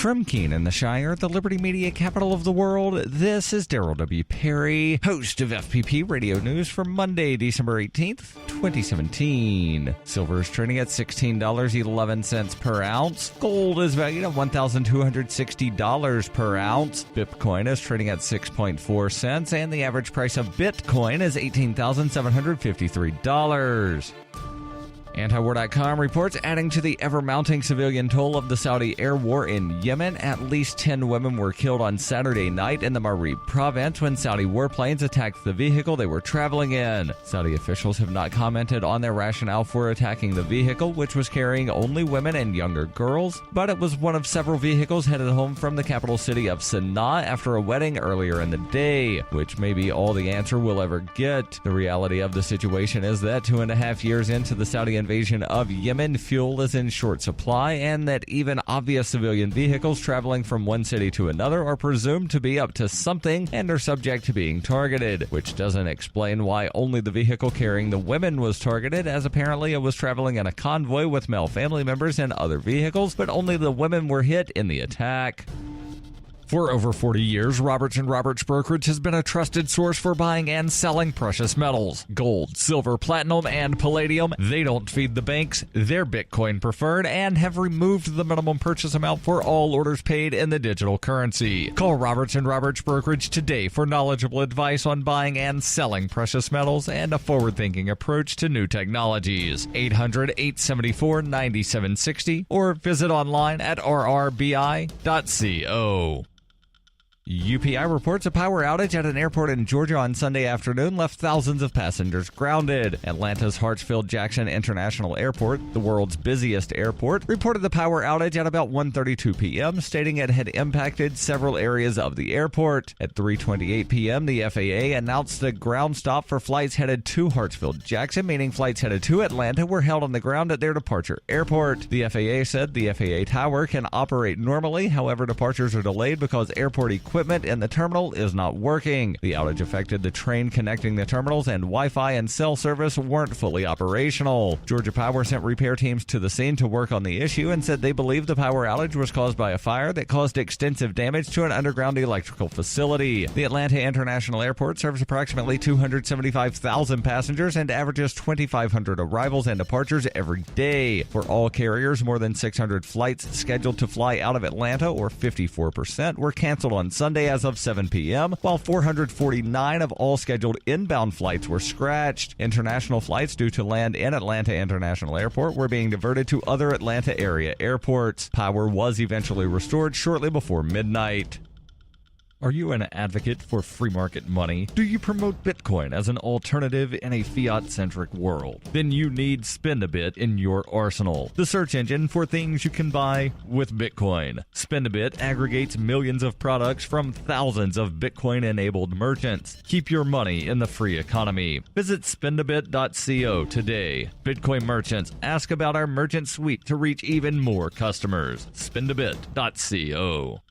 From Keene in the Shire, the Liberty Media capital of the world, this is Daryl W. Perry, host of FPP Radio News for Monday, December 18th, 2017. Silver is trading at $16.11 per ounce. Gold is valued at $1,260 per ounce. Bitcoin is trading at 6.4 cents, and the average price of Bitcoin is $18,753. Antiwar.com reports, adding to the ever-mounting civilian toll of the Saudi air war in Yemen, at least 10 women were killed on Saturday night in the Marib province when Saudi warplanes attacked the vehicle they were traveling in. Saudi officials have not commented on their rationale for attacking the vehicle, which was carrying only women and younger girls, but it was one of several vehicles headed home from the capital city of Sana'a after a wedding earlier in the day, which may be all the answer we'll ever get. The reality of the situation is that 2.5 years into the Saudi invasion of Yemen, fuel is in short supply, and that even obvious civilian vehicles traveling from one city to another are presumed to be up to something and are subject to being targeted, which doesn't explain why only the vehicle carrying the women was targeted, as apparently it was traveling in a convoy with male family members and other vehicles, but only the women were hit in the attack. For over 40 years, Roberts & Roberts Brokerage has been a trusted source for buying and selling precious metals. Gold, silver, platinum, and palladium. They don't feed the banks. They're Bitcoin preferred and have removed the minimum purchase amount for all orders paid in the digital currency. Call Roberts & Roberts Brokerage today for knowledgeable advice on buying and selling precious metals and a forward-thinking approach to new technologies. 800-874-9760 or visit online at rrbi.co. UPI reports a power outage at an airport in Georgia on Sunday afternoon left thousands of passengers grounded. Atlanta's Hartsfield-Jackson International Airport, the world's busiest airport, reported the power outage at about 1:32 p.m., stating it had impacted several areas of the airport. At 3:28 p.m., the FAA announced a ground stop for flights headed to Hartsfield-Jackson, meaning flights headed to Atlanta were held on the ground at their departure airport. The FAA said the FAA tower can operate normally, however, departures are delayed because airport equipment in the terminal is not working. The outage affected the train connecting the terminals, and Wi-Fi and cell service weren't fully operational. Georgia Power sent repair teams to the scene to work on the issue and said they believe the power outage was caused by a fire that caused extensive damage to an underground electrical facility. The Atlanta International Airport serves approximately 275,000 passengers and averages 2,500 arrivals and departures every day. For all carriers, more than 600 flights scheduled to fly out of Atlanta, or 54%, were canceled on Sunday as of 7 p.m., while 449 of all scheduled inbound flights were scratched. International flights due to land in Atlanta International Airport were being diverted to other Atlanta area airports. Power was eventually restored shortly before midnight. Are you an advocate for free market money? Do you promote Bitcoin as an alternative in a fiat-centric world? Then you need Spendabit in your arsenal, the search engine for things you can buy with Bitcoin. Spendabit aggregates millions of products from thousands of Bitcoin-enabled merchants. Keep your money in the free economy. Visit spendabit.co today. Bitcoin merchants, ask about our merchant suite to reach even more customers. Spendabit.co.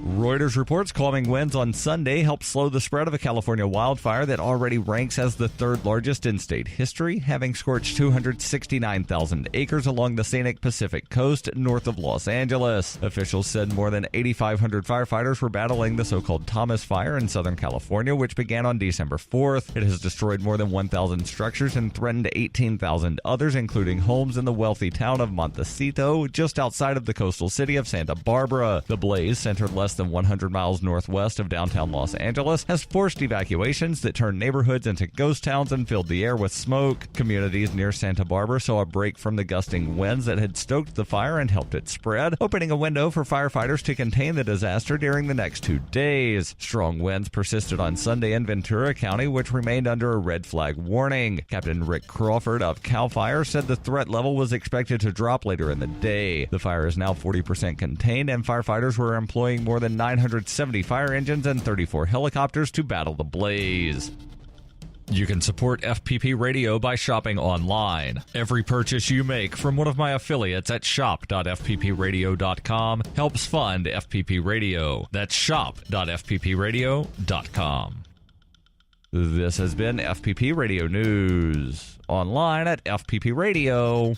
Reuters reports calming winds on Sunday helped slow the spread of a California wildfire that already ranks as the third largest in state history, having scorched 269,000 acres along the scenic Pacific coast north of Los Angeles. Officials said more than 8,500 firefighters were battling the so-called Thomas Fire in Southern California, which began on December 4th. It has destroyed more than 1,000 structures and threatened 18,000 others, including homes in the wealthy town of Montecito, just outside of the coastal city of Santa Barbara. The blaze, centered less than 100 miles northwest of downtown Los Angeles, has forced evacuations that turned neighborhoods into ghost towns and filled the air with smoke. Communities near Santa Barbara saw a break from the gusting winds that had stoked the fire and helped it spread, opening a window for firefighters to contain the disaster during the next 2 days. Strong winds persisted on Sunday in Ventura County, which remained under a red flag warning. Captain Rick Crawford of CAL FIRE said the threat level was expected to drop later in the day. The fire is now 40% contained, and firefighters were employing more than 970 fire engines and 34 helicopters to battle the blaze. You can support FPP Radio by shopping online. Every purchase you make from one of my affiliates at shop.fppradio.com helps fund FPP Radio. That's shop.fppradio.com. This has been FPP Radio News, online at fppradio.com.